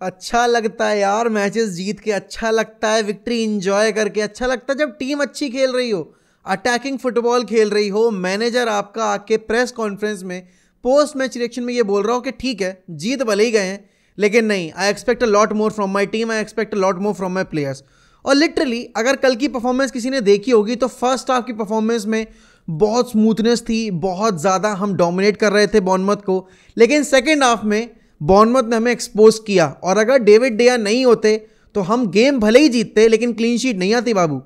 अच्छा लगता है यार मैचेस जीत के, अच्छा लगता है विक्ट्री इंजॉय करके, अच्छा लगता है जब टीम अच्छी खेल रही हो, अटैकिंग फुटबॉल खेल रही हो, मैनेजर आपका आके प्रेस कॉन्फ्रेंस में पोस्ट मैच रिएक्शन में ये बोल रहा हो कि ठीक है जीत भले ही गए हैं लेकिन नहीं, I expect a lot more from my team, I expect a lot more from my players. और लिटरली अगर कल की परफॉर्मेंस किसी ने देखी होगी तो फर्स्ट हाफ की परफॉर्मेंस में बहुत स्मूथनेस थी, बहुत ज़्यादा हम डोमिनेट कर रहे थे बॉर्नमथ को, लेकिन सेकेंड हाफ में बॉर्नमथ ने हमें एक्सपोज किया। और अगर डेविड डेया नहीं होते तो हम गेम भले ही जीतते लेकिन क्लीन शीट नहीं आती बाबू।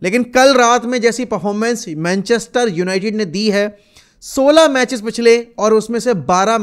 लेकिन कल रात में जैसी परफॉर्मेंस मैनचेस्टर यूनाइटेड ने दी है, 16 मैचेस पिछले और उसमें से 13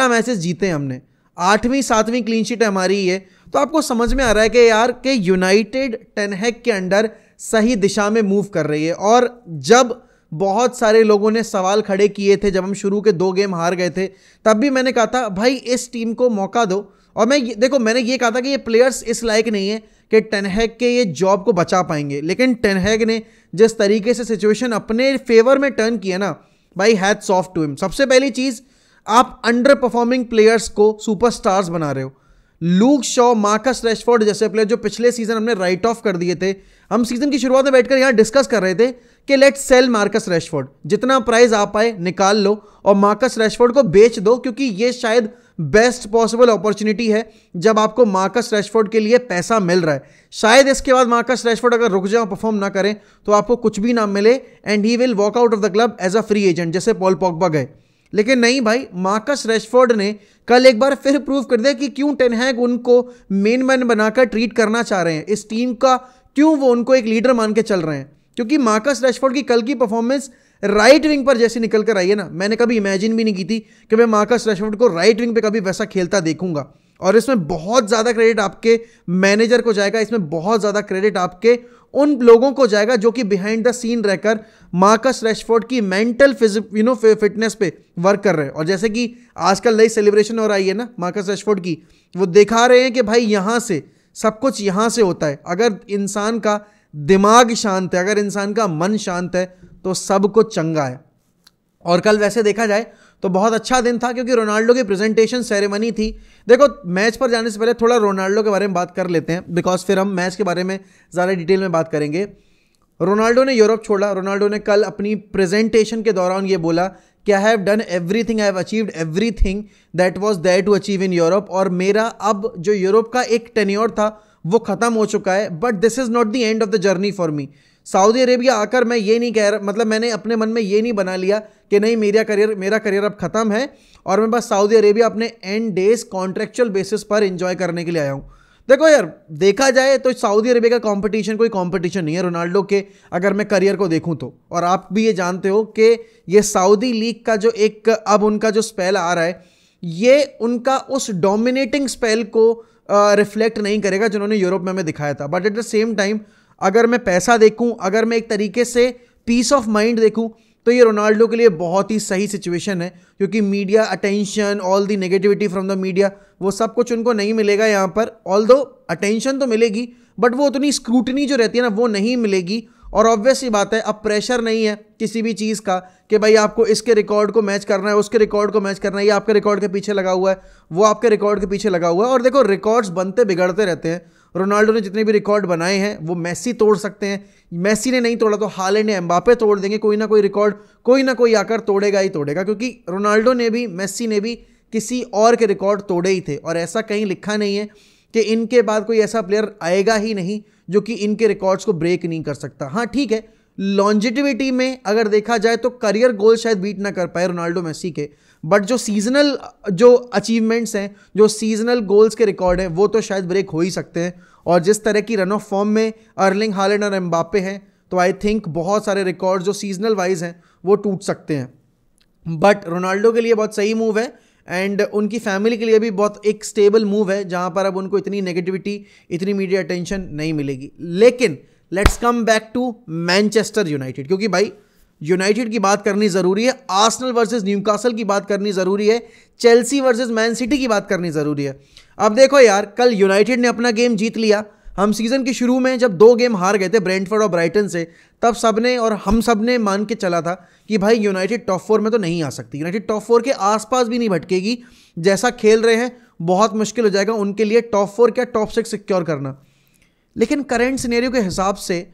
मैचेस जीते हमने, 8वीं 7वीं क्लीन शीट हमारी ये। तो आपको समझ में आ रहा है कि यार कि यूनाइटेड टेन हैग के अंडर सही दिशा में मूव कर रही है। और जब बहुत सारे लोगों ने सवाल खड़े किए थे, जब हम शुरू के 2 गेम हार गए थे, तब भी मैंने कहा था भाई इस टीम को मौका दो। और मैंने ये कहा था कि ये प्लेयर्स इस लायक नहीं है कि टेन हैग के ये जॉब को बचा पाएंगे, लेकिन टेन हैग ने जिस तरीके से सिचुएशन अपने फेवर में टर्न किया ना भाई, हैट्स ऑफ टू हिम। सबसे पहली चीज़, आप अंडर परफॉर्मिंग प्लेयर्स को सुपरस्टार्स बना रहे हो। लूक शॉ, मार्कस रैशफोर्ड जैसे प्लेयर जो पिछले सीजन हमने राइट ऑफ कर दिए थे, हम सीजन की शुरुआत में बैठकर यहाँ डिस्कस कर रहे थे कि लेट्स सेल मार्कस रैशफोर्ड, जितना प्राइस आ पाए निकाल लो और मार्कस रैशफोर्ड को बेच दो, क्योंकि ये शायद बेस्ट पॉसिबल अपॉर्चुनिटी है जब आपको मार्कस रैशफोर्ड के लिए पैसा मिल रहा है। शायद इसके बाद मार्कस रैशफोर्ड अगर रुक जाए, परफॉर्म ना करें, तो आपको कुछ भी ना मिले and he will walk out of the club as a free agent, जैसे पॉल पॉगबा गए। लेकिन नहीं भाई, मार्कस रैशफोर्ड ने कल एक बार फिर प्रूव कर दिया कि क्यों टेन हैग उनको मेन मैन बनाकर ट्रीट करना चाह रहे हैं, इस टीम का क्यों वो उनको एक लीडर मान के चल रहे हैं। क्योंकि मार्कस रैशफोर्ड की कल की परफॉर्मेंस राइट विंग पर जैसी निकल कर आई है ना, मैंने कभी इमेजिन भी नहीं की थी कि मैं मार्कस रैशफोर्ड को राइट विंग पे कभी वैसा खेलता देखूंगा। और इसमें बहुत ज़्यादा क्रेडिट आपके मैनेजर को जाएगा, इसमें बहुत ज़्यादा क्रेडिट आपके उन लोगों को जाएगा जो कि बिहाइंड द सीन रहकर मार्कस रैशफोर्ड की मेंटल फिटनेस पे वर्क कर रहे हैं। और जैसे कि आजकल नई सेलिब्रेशन हो रही है ना मार्कस रैशफोर्ड की, वो दिखा रहे हैं कि भाई यहाँ से सब कुछ यहाँ से होता है। अगर इंसान का दिमाग शांत है, अगर इंसान का मन शांत है, तो सब कुछ चंगा है। और कल वैसे देखा जाए तो बहुत अच्छा दिन था, क्योंकि रोनाल्डो की प्रेजेंटेशन सेरेमनी थी। देखो, मैच पर जाने से पहले थोड़ा रोनाल्डो के बारे में बात कर लेते हैं, बिकॉज फिर हम मैच के बारे में ज़्यादा डिटेल में बात करेंगे। रोनाल्डो ने यूरोप छोड़ा। रोनाल्डो ने कल अपनी प्रेजेंटेशन के दौरान ये बोला कि I have done everything, I have achieved everything that was there to achieve in Europe. और मेरा अब जो यूरोप का एक टेन्योर था वो ख़त्म हो चुका है, but this is not the end of the journey for me. Saudi Arabia आकर मैं ये नहीं कह रहा, मतलब मैंने अपने मन में ये नहीं बना लिया कि नहीं मेरा करियर अब ख़त्म है और मैं बस सऊदी अरेबिया अपने एंड डेज कॉन्ट्रेक्चुअल बेसिस पर एंजॉय करने के लिए आया हूँ। देखो यार, देखा जाए तो सऊदी अरेबिया का कंपटीशन कोई कंपटीशन नहीं है रोनाल्डो के, अगर मैं करियर को देखूं तो। और आप भी ये जानते हो कि ये सऊदी लीग का जो एक अब उनका जो स्पेल आ रहा है, ये उनका उस डोमिनेटिंग स्पेल को रिफ्लेक्ट नहीं करेगा जिन्होंने यूरोप में हमें दिखाया था। But at the same time अगर मैं पैसा देखूं, अगर मैं एक तरीके से पीस ऑफ माइंड देखूं, तो ये रोनाल्डो के लिए बहुत ही सही सिचुएशन है, क्योंकि media attention, all the negativity from the media, वो सब कुछ उनको नहीं मिलेगा यहाँ पर। ऑल्दो अटेंशन तो मिलेगी, बट वो उतनी स्क्रूटनी जो रहती है ना वो नहीं मिलेगी। और ऑब्वियस सी बात है, अब प्रेशर नहीं है किसी भी चीज़ का कि भाई आपको इसके रिकॉर्ड को मैच करना है, उसके रिकॉर्ड को मैच करना है, ये आपके रिकॉर्ड के पीछे लगा हुआ है, वो आपके रिकॉर्ड के पीछे लगा हुआ है। और देखो, रिकॉर्ड्स बनते बिगड़ते रहते हैं। रोनाल्डो ने जितने भी रिकॉर्ड बनाए हैं वो मेसी तोड़ सकते हैं, मेसी ने नहीं तोड़ा तो हालैंड ने, एम्बापे तोड़ देंगे, कोई ना कोई रिकॉर्ड कोई ना कोई आकर तोड़ेगा ही तोड़ेगा, क्योंकि रोनाल्डो ने भी, मेसी ने भी किसी और के रिकॉर्ड तोड़े ही थे। और ऐसा कहीं लिखा नहीं है कि इनके बाद कोई ऐसा प्लेयर आएगा ही नहीं जो कि इनके रिकॉर्ड्स को ब्रेक नहीं कर सकता। हाँ ठीक है, लॉन्जिटिविटी में अगर देखा जाए तो करियर गोल शायद बीट ना कर पाए रोनाल्डो मेसी के, बट जो सीजनल जो अचीवमेंट्स हैं, जो सीजनल गोल्स के रिकॉर्ड हैं, वो तो शायद ब्रेक हो ही सकते हैं। और जिस तरह की रन ऑफ फॉर्म में अर्लिंग हालैंड और एम्बापे हैं, तो आई थिंक बहुत सारे रिकॉर्ड जो सीजनल वाइज हैं वो टूट सकते हैं। बट रोनाल्डो के लिए बहुत सही मूव है एंड उनकी फैमिली के लिए भी बहुत एक स्टेबल मूव है, जहां पर अब उनको इतनी नेगेटिविटी, इतनी मीडिया अटेंशन नहीं मिलेगी। लेकिन let's come back to Manchester United, क्योंकि भाई यूनाइटेड की बात करनी ज़रूरी है, आर्सेनल वर्सेस न्यूकासल की बात करनी ज़रूरी है, चेल्सी वर्सेस मैन सिटी की बात करनी ज़रूरी है। अब देखो यार, कल यूनाइटेड ने अपना गेम जीत लिया। हम सीज़न के शुरू में जब 2 गेम हार गए थे ब्रेंटफोर्ड और ब्राइटन से, तब सबने और हम सब ने मान के चला था कि भाई यूनाइटेड टॉप 4 में तो नहीं आ सकती, यूनाइटेड टॉप 4 के आसपास भी नहीं भटकेगी। जैसा खेल रहे हैं बहुत मुश्किल हो जाएगा उनके लिए टॉप 4 क्या टॉप 6 सिक्योर करना। लेकिन करंट सिनेरियो के हिसाब से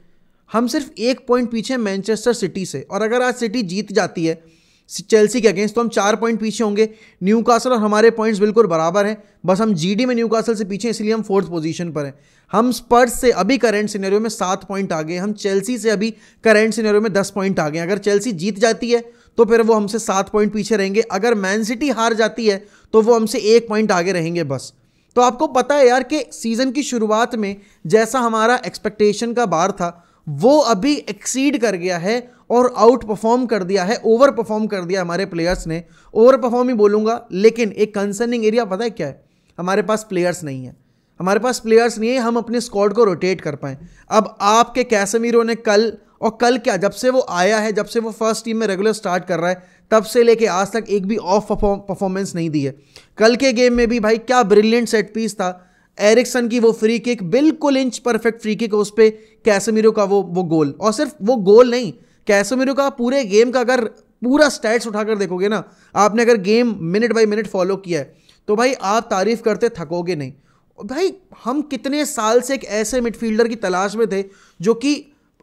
हम सिर्फ 1 पॉइंट पीछे हैं मैनचेस्टर सिटी से, और अगर आज सिटी जीत जाती है चेल्सी के अगेंस्ट तो हम 4 पॉइंट पीछे होंगे। न्यूकासल और हमारे पॉइंट्स बिल्कुल बराबर हैं, बस हम जीडी में न्यूकासल से पीछे, इसलिए हम 4th पोजीशन पर हैं। हम स्पर्स से अभी करंट सिनेरियो में 7 पॉइंट आगे, हम चेल्सी से अभी करंट सिनेरियो में 10 पॉइंट आगे। अगर चेल्सी जीत जाती है तो फिर वो हमसे 7 पॉइंट पीछे रहेंगे, अगर मैन सिटी हार जाती है तो वो हमसे 1 पॉइंट आगे रहेंगे बस। तो आपको पता है यार कि सीजन की शुरुआत में जैसा हमारा एक्सपेक्टेशन का बार था वो अभी एक्सीड कर गया है और आउट परफॉर्म कर दिया है, ओवर परफॉर्म कर दिया हमारे प्लेयर्स ने। ओवर परफॉर्म ही बोलूँगा, लेकिन एक कंसर्निंग एरिया पता है क्या है, हमारे पास प्लेयर्स नहीं है। हमारे पास प्लेयर्स नहीं है हम अपने स्क्वाड को रोटेट कर पाएँ। अब आपके कैसेमीरो ने कल क्या, जब से वो आया है, जब से वो फर्स्ट टीम में रेगुलर स्टार्ट कर रहा है, तब से लेके आज तक एक भी ऑफ परफॉर्मेंस नहीं दी है। कल के गेम में भी भाई क्या ब्रिलियंट सेट पीस था, एरिक्सन की वो फ्री किक, बिल्कुल इंच परफेक्ट फ्री किक, उस पर कैसेमीरो का वो गोल। और सिर्फ वो गोल नहीं, कैसेमीरो का पूरे गेम का अगर पूरा स्टैट्स उठाकर देखोगे ना, आपने अगर game minute by minute follow किया है तो भाई आप तारीफ करते थकोगे नहीं। भाई हम कितने साल से एक ऐसे मिडफील्डर की तलाश में थे जो कि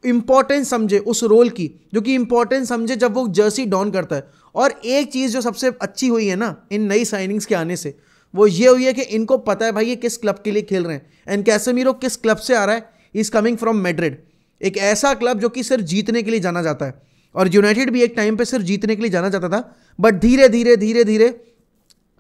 इंपॉर्टेंस समझे उस रोल की, जो कि इंपॉर्टेंस समझे जब वो जर्सी डॉन करता है। और एक चीज़ जो सबसे अच्छी हुई है ना इन नई साइनिंग्स के आने से, वो ये हुई है कि इनको पता है भाई ये किस क्लब के लिए खेल रहे हैं। एंड कैसेमीरो किस क्लब से आ रहा है, इज कमिंग फ्रॉम मैड्रिड, एक ऐसा क्लब जो कि सिर्फ जीतने के लिए जाना जाता है। और यूनाइटेड भी एक टाइम पे सिर्फ जीतने के लिए जाना जाता था, बट धीरे धीरे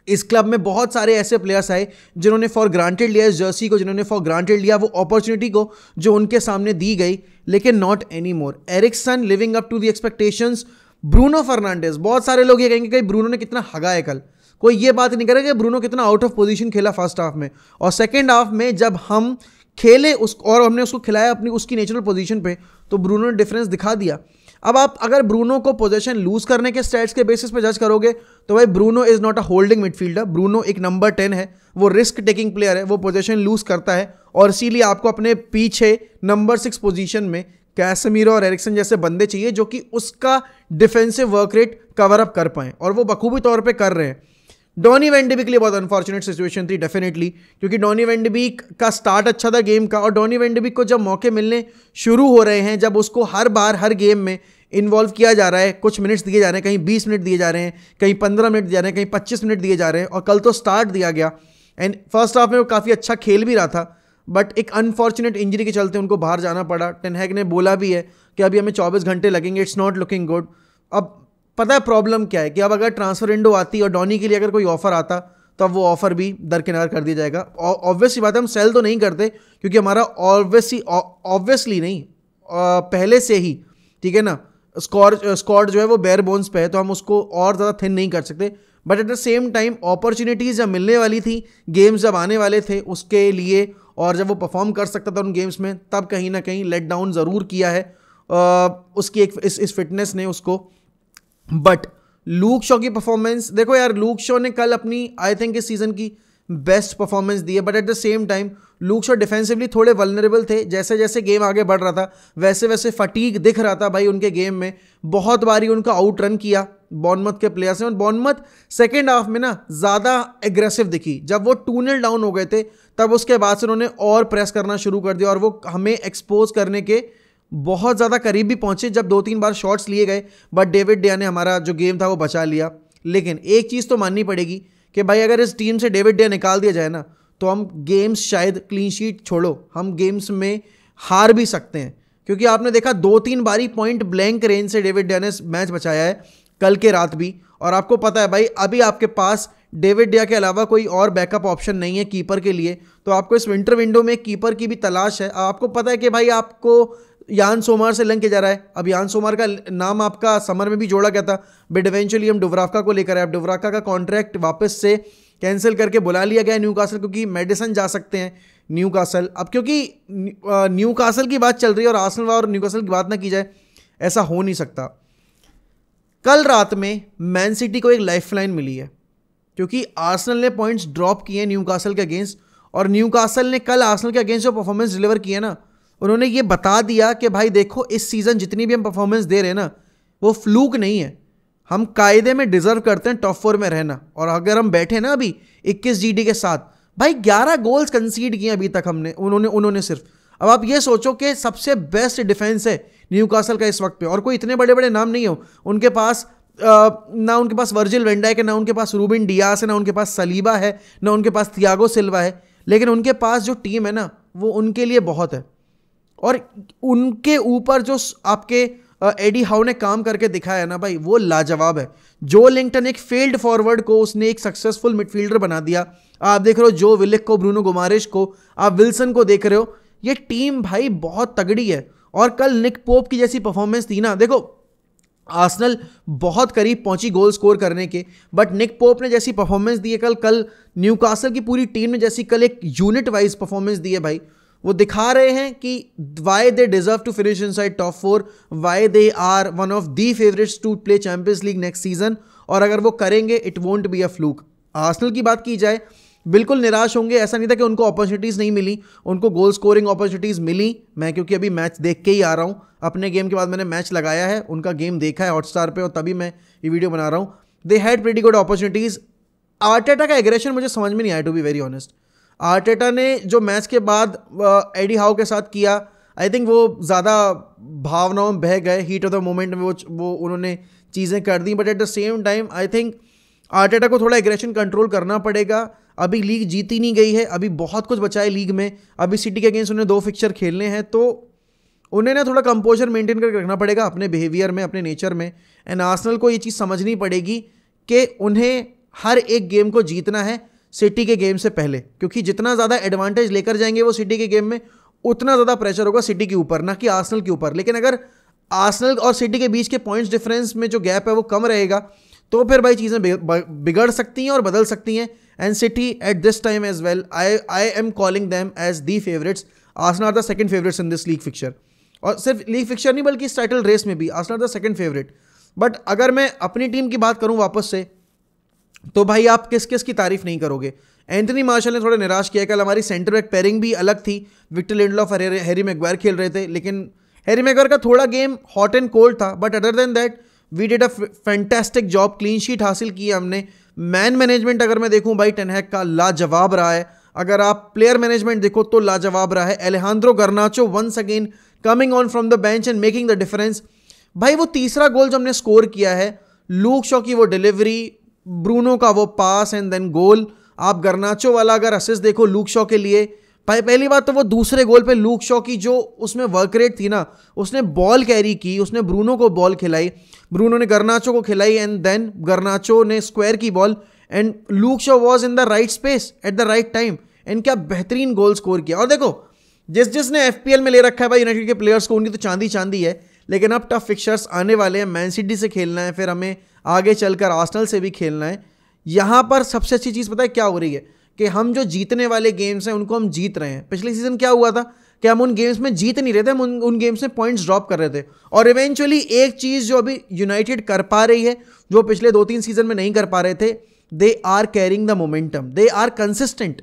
इस क्लब में बहुत सारे ऐसे प्लेयर्स आए जिन्होंने फॉर ग्रांटेड लिया इस जर्सी को, जिन्होंने फॉर ग्रांटेड लिया वो अपॉर्चुनिटी को जो उनके सामने दी गई, लेकिन not any more. Eriksen living up to the expectations, Bruno Fernandes, बहुत सारे लोग ये कहेंगे कि ब्रूनो ने कितना हगा है कल, कोई ये बात नहीं करेगा कि ब्रूनो कितना आउट ऑफ पोजीशन खेला फर्स्ट हाफ में। और सेकंड हाफ में जब हम खेले और हमने उसको खिलाया अपनी उसकी नेचुरल पोजीशन पे, तो ब्रूनो ने डिफरेंस दिखा दिया। अब आप अगर ब्रूनो को पोजीशन लूज करने के स्टैट्स के बेसिस पे जज करोगे तो भाई Bruno is not a holding midfielder, Bruno एक नंबर 10 है, वो रिस्क टेकिंग प्लेयर है, वो पोजीशन लूज करता है और इसीलिए आपको अपने पीछे नंबर 6 पोजीशन में कैसेमीरो और एरिक्सन जैसे बंदे चाहिए जो कि उसका defensive work rate cover up कर पाएं, और वो बखूबी तौर पे कर रहे हैं। डॉनी वैन डी बीक के लिए बहुत अनफॉर्चुनेट सिचुएशन थी डेफिनेटली, क्योंकि डॉनी वैन डी बीक का स्टार्ट अच्छा था गेम का, और डॉनी वैन डी बीक को जब मौके मिलने शुरू हो रहे हैं, जब उसको हर बार हर गेम में इन्वॉल्व किया जा रहा है, कुछ मिनट्स दिए जा रहे हैं, कहीं 20 मिनट दिए जा रहे हैं, कहीं 15 मिनट दिए जा रहे हैं, कहीं 25 मिनट दिए जा रहे हैं, और कल तो स्टार्ट दिया गया एंड फर्स्ट हाफ में वो काफ़ी अच्छा खेल भी रहा था, बट एक अनफॉर्चुनेट इंजरी के चलते उनको बाहर जाना पड़ा। टेन हैग ने बोला भी है कि अभी हमें 24 घंटे लगेंगे, इट्स नॉट लुकिंग गुड। अब पता है प्रॉब्लम क्या है कि अब अगर ट्रांसफर विंडो आती और डॉनी के लिए अगर कोई ऑफर आता तो अब वो ऑफर भी दरकिनार कर दिया जाएगा। ऑब्वियसली बात है हम सेल तो नहीं करते, क्योंकि हमारा ऑब्वियसली नहीं पहले से ही, ठीक है ना, स्क्वाड जो है वो बेयर बोन्स पे है, तो हम उसको और ज़्यादा थिन नहीं कर सकते। But at the same time opportunities जब मिलने वाली थी, गेम्स जब आने वाले थे उसके लिए, और जब वो परफॉर्म कर सकता था उन गेम्स में, तब कहीं ना कहीं लेट डाउन ज़रूर किया है उसकी एक इस फिटनेस ने उसको। बट लूक शॉ की परफॉर्मेंस देखो यार, लूक शॉ ने कल अपनी आई थिंक इस सीज़न की बेस्ट परफॉर्मेंस दी है, but at the same time Luke Shaw defensively थोड़े वल्नरेबल थे। जैसे जैसे गेम आगे बढ़ रहा था वैसे वैसे फटीग दिख रहा था भाई उनके गेम में, बहुत बारी उनका आउट रन किया बॉर्नमथ के प्लेयर्स ने। और बॉर्नमथ सेकेंड हाफ में ना ज़्यादा एग्रेसिव दिखी, जब वो 2-0 डाउन हो गए थे तब उसके बाद से उन्होंने और प्रेस करना शुरू कर दिया, और वो हमें एक्सपोज करने के बहुत ज़्यादा करीब भी पहुंचे जब 2-3 बार शॉट्स लिए गए, बट डेविड डिया ने हमारा जो गेम था वो बचा लिया। लेकिन एक चीज़ तो माननी पड़ेगी कि भाई अगर इस टीम से डेविड डिया निकाल दिया जाए ना तो हम गेम्स शायद क्लीन शीट छोड़ो, हम गेम्स में हार भी सकते हैं, क्योंकि आपने देखा 2-3 बारी पॉइंट ब्लैंक रेंज से डेविड डिया ने मैच बचाया है, कल के रात भी। और आपको पता है भाई अभी आपके पास डेविड डिया के अलावा कोई और बैकअप ऑप्शन नहीं है कीपर के लिए, तो आपको इस विंटर विंडो में कीपर की भी तलाश है। आपको पता है कि भाई आपको यान सोमार से लंग के जा रहा है, अब यान सोमार का नाम आपका समर में भी जोड़ा गया था, बट इवेंचुअली हम डुब्रावका को लेकर आए। अब डुब्रावका का कॉन्ट्रैक्ट वापस से कैंसिल करके बुला लिया गया न्यूकासल, क्योंकि मेडिसन जा सकते हैं न्यूकासल। अब क्योंकि न्यूकासल की बात चल रही है और आर्सेनल और न्यूकासल की बात ना की जाए, ऐसा हो नहीं सकता। कल रात में मैन सिटी को एक लाइफलाइन मिली है, क्योंकि आर्सेनल ने पॉइंट्स ड्रॉप किए न्यूकासल के अगेंस्ट, और न्यूकासल ने कल आर्सेनल के अगेंस्ट जो परफॉर्मेंस डिलीवर किया ना, उन्होंने ये बता दिया कि भाई देखो इस सीज़न जितनी भी हम परफॉर्मेंस दे रहे हैं ना वो फ्लूक नहीं है, हम कायदे में डिजर्व करते हैं टॉप 4 में रहना। और अगर हम बैठे ना अभी 21 जीडी के साथ। भाई 11 गोल्स कंसीड किए अभी तक उन्होंने सिर्फ। अब आप ये सोचो कि सबसे बेस्ट डिफेंस है न्यूकासल का इस वक्त पे, और कोई इतने बड़े बड़े नाम नहीं हो उनके पास। ना उनके पास वर्जिल वैन डाइक है, ना उनके पास रूबिन डियास है, ना उनके पास सलीबा है, ना उनके पास थियागो सिल्वा है, लेकिन उनके पास जो टीम है ना वो उनके लिए बहुत है। और उनके ऊपर जो आपके एडी हाउ ने काम करके दिखाया है ना भाई, वो लाजवाब है। जो लिंगटन एक फेल्ड फॉरवर्ड को उसने एक सक्सेसफुल मिडफील्डर बना दिया। आप देख रहे हो जो विलिक को, ब्रूनो गुमारिश को, आप विल्सन को देख रहे हो। ये टीम भाई बहुत तगड़ी है। और कल निक पोप की जैसी परफॉर्मेंस थी ना, देखो आर्सेनल बहुत करीब पहुंची गोल स्कोर करने के, बट निक पोप ने जैसी परफॉर्मेंस दी है कल न्यूकासल की पूरी टीम ने जैसी कल एक यूनिट वाइज परफॉर्मेंस दी है भाई, वो दिखा रहे हैं कि why they deserve to finish inside top 4, why they are one of the favourites to play Champions League next season. और अगर वो करेंगे it won't be a fluke. Arsenal की बात की जाए, बिल्कुल निराश होंगे, ऐसा नहीं था कि उनको अपॉर्चुनिटीज़ नहीं मिली, उनको गोल स्कोरिंग अपॉर्चुनिटीज़ मिली। मैं क्योंकि अभी मैच देख के ही आ रहा हूँ, अपने गेम के बाद मैंने मैच लगाया है, उनका गेम देखा है हॉटस्टार पे, और तभी मैं ये वीडियो बना रहा हूँ। They had pretty good opportunities. Arteta का एग्रेशन मुझे समझ में नहीं आया, to be very honest. Arteta ने जो मैच के बाद एडी हाउ के साथ किया, आई थिंक वो ज़्यादा भावनाओं में बह गए, हीट ऑफ द मोमेंट में वो उन्होंने चीज़ें कर दी। But at the same time I think Arteta को थोड़ा एग्रेशन कंट्रोल करना पड़ेगा। अभी लीग जीती नहीं गई है, अभी बहुत कुछ बचा है लीग में, अभी सिटी के अगेंस्ट उन्हें 2 फिक्चर खेलने हैं, तो उन्हें ना थोड़ा कंपोजर मेंटेन करके रखना पड़ेगा अपने बिहेवियर में, अपने नेचर में। एंड आर्सेनल को ये चीज़ समझनी पड़ेगी कि उन्हें हर एक गेम को जीतना है सिटी के गेम से पहले, क्योंकि जितना ज़्यादा एडवांटेज लेकर जाएंगे वो सिटी के गेम में, उतना ज़्यादा प्रेशर होगा सिटी के ऊपर, ना कि आर्सेनल के ऊपर। लेकिन अगर आर्सेनल और सिटी के बीच के पॉइंट्स डिफरेंस में जो गैप है वो कम रहेगा, तो फिर भाई चीज़ें बिगड़ सकती हैं और बदल सकती हैं। And City at this time as well, I am calling them as the favourites. Arsenal are the second favourites in this league fixture, और सिर्फ लीग फिक्चर नहीं बल्कि इस टाइटल रेस में भी Arsenal are the second favourite. But अगर मैं अपनी टीम की बात करूं वापस से, तो भाई आप किस किस की तारीफ नहीं करोगे। एंथनी मार्शल ने थोड़ा निराश किया। कल हमारी सेंटर बैक पेयरिंग भी अलग थी, विक्टर लिंडलॉफ और हैरी मैग्वायर खेल रहे थे, लेकिन हैरी मैग्वायर का थोड़ा गेम हॉट एंड कोल्ड था। But other than that we did a fantastic job, clean sheet हासिल की हमने। मैन मैनेजमेंट अगर मैं देखूं भाई टेन हैग का लाजवाब रहा है। अगर आप प्लेयर मैनेजमेंट देखो तो लाजवाब रहा है। Alejandro Garnacho once again coming on from the bench and making the difference. भाई वो तीसरा गोल जो हमने स्कोर किया है, लूक शॉ की वो डिलीवरी, ब्रूनो का वो पास एंड देन गोल। आप गर्नाचो वाला अगर असिस्ट देखो लूक शॉ के लिए, पहली बात तो वो दूसरे गोल पे लूक शॉ की जो उसमें वर्क रेट थी ना, उसने बॉल कैरी की, उसने ब्रूनो को बॉल खिलाई, ब्रूनो ने गर्नाचो को खिलाई, एंड देन गर्नाचो ने स्क्वायर की ball, and Luke Shaw was in the right space at the right time. And क्या बेहतरीन गोल स्कोर किया। और देखो जिसने FPL में ले रखा है भाई यूनाइटेड के प्लेयर्स को, उनकी तो चांदी चांदी है, लेकिन अब टफ फिक्चर्स आने वाले हैं। मैन सिटी से खेलना है, फिर हमें आगे चलकर आर्सेनल से भी खेलना है। यहाँ पर सबसे अच्छी चीज़ पता है क्या हो रही है, कि हम जो जीतने वाले गेम्स हैं उनको हम जीत रहे हैं। पिछले सीजन क्या हुआ था कि हम उन गेम्स में जीत नहीं रहे थे, हम उन गेम्स में पॉइंट्स ड्रॉप कर रहे थे। और इवेंचुअली एक चीज़ जो अभी यूनाइटेड कर पा रही है, जो पिछले 2-3 सीजन में नहीं कर पा रहे थे, they are carrying the momentum, they are consistent.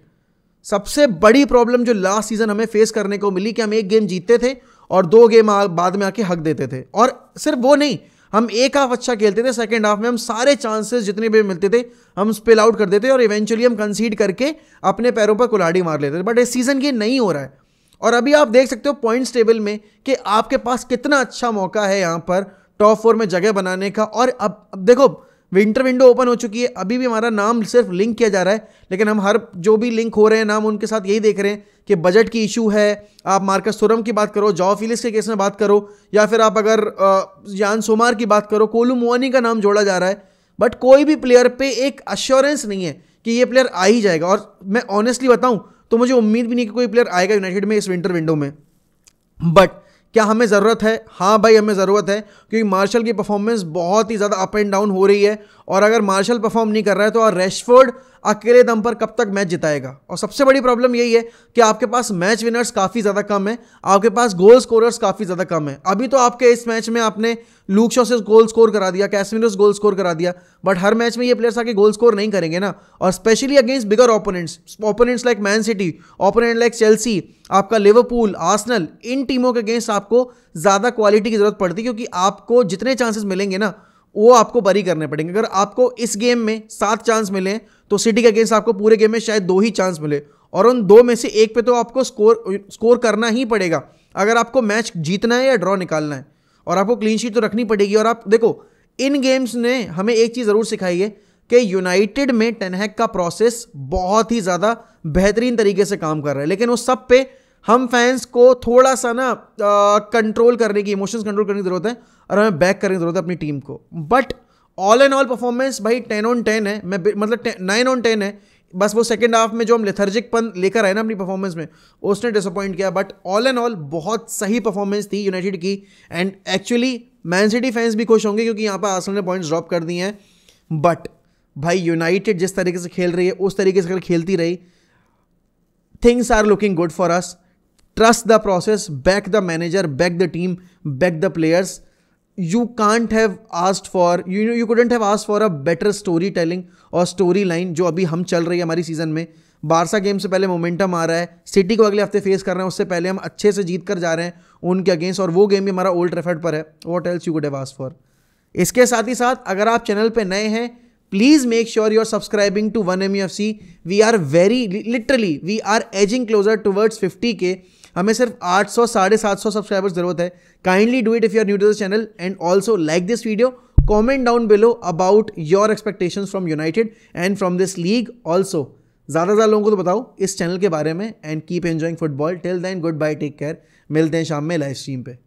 सबसे बड़ी प्रॉब्लम जो लास्ट सीजन हमें फेस करने को मिली कि हम एक गेम जीतते थे और 2 गेम बाद में आके हक देते थे। और सिर्फ वो नहीं, हम एक हाफ अच्छा खेलते थे, सेकंड हाफ में हम सारे चांसेस जितने भी मिलते थे हम स्पिल आउट कर देते और इवेंचुअली हम कंसीड करके अपने पैरों पर कुल्हाड़ी मार लेते थे। बट इस सीजन ये नहीं हो रहा है। और अभी आप देख सकते हो पॉइंट्स टेबल में कि आपके पास कितना अच्छा मौका है यहाँ पर टॉप 4 में जगह बनाने का। और अब देखो विंटर विंडो ओपन हो चुकी है, अभी भी हमारा नाम सिर्फ लिंक किया जा रहा है, लेकिन हम हर जो भी लिंक हो रहे हैं नाम, उनके साथ यही देख रहे हैं कि बजट की इशू है। आप मार्कस थुरम की बात करो, जॉ फिलिस के केस में बात करो, या फिर आप अगर यान सोमार की बात करो, कोलू मोनी का नाम जोड़ा जा रहा है, बट कोई भी प्लेयर पे एक अश्योरेंस नहीं है कि ये प्लेयर आ ही जाएगा। और मैं ऑनेस्टली बताऊं तो मुझे उम्मीद भी नहीं कि कोई प्लेयर आएगा यूनाइटेड में इस विंटर विंडो में। बट क्या हमें ज़रूरत है? हाँ भाई हमें ज़रूरत है, क्योंकि मार्शल की परफॉर्मेंस बहुत ही ज़्यादा अप एंड डाउन हो रही है। और अगर मार्शल परफॉर्म नहीं कर रहा है तो और रैशफोर्ड अकेले दम पर कब तक मैच जिताएगा। और सबसे बड़ी प्रॉब्लम यही है कि आपके पास मैच विनर्स काफ़ी ज़्यादा कम है, आपके पास गोल स्कोरर्स काफ़ी ज़्यादा कम है। अभी तो आपके इस मैच में आपने लूक शॉ से गोल स्कोर करा दिया, कैसेमिरो से गोल स्कोर करा दिया, बट हर मैच में ये प्लेयर्स आके गोल स्कोर नहीं करेंगे ना। और specially against bigger opponents like Man City, opponent like Chelsea, आपका लिवरपूल, आर्सेनल, इन टीमों के अगेंस्ट आपको ज़्यादा क्वालिटी की ज़रूरत पड़ती है, क्योंकि आपको जितने चांसेस मिलेंगे ना वो आपको बरी करने पड़ेंगे। अगर आपको इस गेम में 7 चांस मिले तो सिटी के अगेंस्ट आपको पूरे गेम में शायद 2 ही चांस मिले, और उन 2 में से एक पे तो आपको स्कोर करना ही पड़ेगा अगर आपको मैच जीतना है या ड्रॉ निकालना है, और आपको क्लीन शीट तो रखनी पड़ेगी। और आप देखो, इन गेम्स ने हमें एक चीज़ ज़रूर सिखाई है कि यूनाइटेड में टेन हैग का प्रोसेस बहुत ही ज़्यादा बेहतरीन तरीके से काम कर रहा है, लेकिन उस सब पे हम फैंस को थोड़ा सा ना कंट्रोल करने की, इमोशंस कंट्रोल करने की ज़रूरत है, और हमें बैक करने की ज़रूरत है अपनी टीम को। But all and all performance भाई 10 on 10 है, मैं मतलब 9 on 10 है। बस वो सेकंड हाफ में जो हम लेथर्जिक पन लेकर आए ना अपनी परफॉर्मेंस में, उसने डिसअपॉइंट किया। बट ऑल एंड ऑल बहुत सही परफॉर्मेंस थी यूनाइटेड की, and actually man city fans भी खुश होंगे क्योंकि यहाँ पर आर्सेनल ने पॉइंट्स ड्रॉप कर दिए हैं। बट भाई यूनाइटेड जिस तरीके से खेल रही है उस तरीके से अगर खेलती रही, things are looking good for us. Trust the process, back the manager, back the team, back the players. You can't have asked for, you couldn't have asked for a better storytelling और story line जो अभी हम चल रही है हमारी season में। Barça game से पहले मोमेंटम आ रहा है, सिटी को अगले हफ्ते फेस कर रहे हैं, उससे पहले हम अच्छे से जीत कर जा रहे हैं उनके अगेंस्ट, और वो गेम भी हमारा ओल्ड ट्रैफर्ड पर है। What else you could have asked for. इसके साथ ही साथ अगर आप चैनल पे नए हैं, please make sure you are subscribing to 1MUFC। We are very literally we are edging closer towards 50K। हमें सिर्फ 800 750 सब्सक्राइबर्स जरूरत है। Kindly do it if you are new to this channel, and also like this video, comment down below about your expectations from United and from this league. Also ज़्यादा से ज़्यादा लोगों को तो बताओ इस चैनल के बारे में, and keep enjoying football. Till then goodbye, take care. मिलते हैं शाम में लाइव स्ट्रीम पे।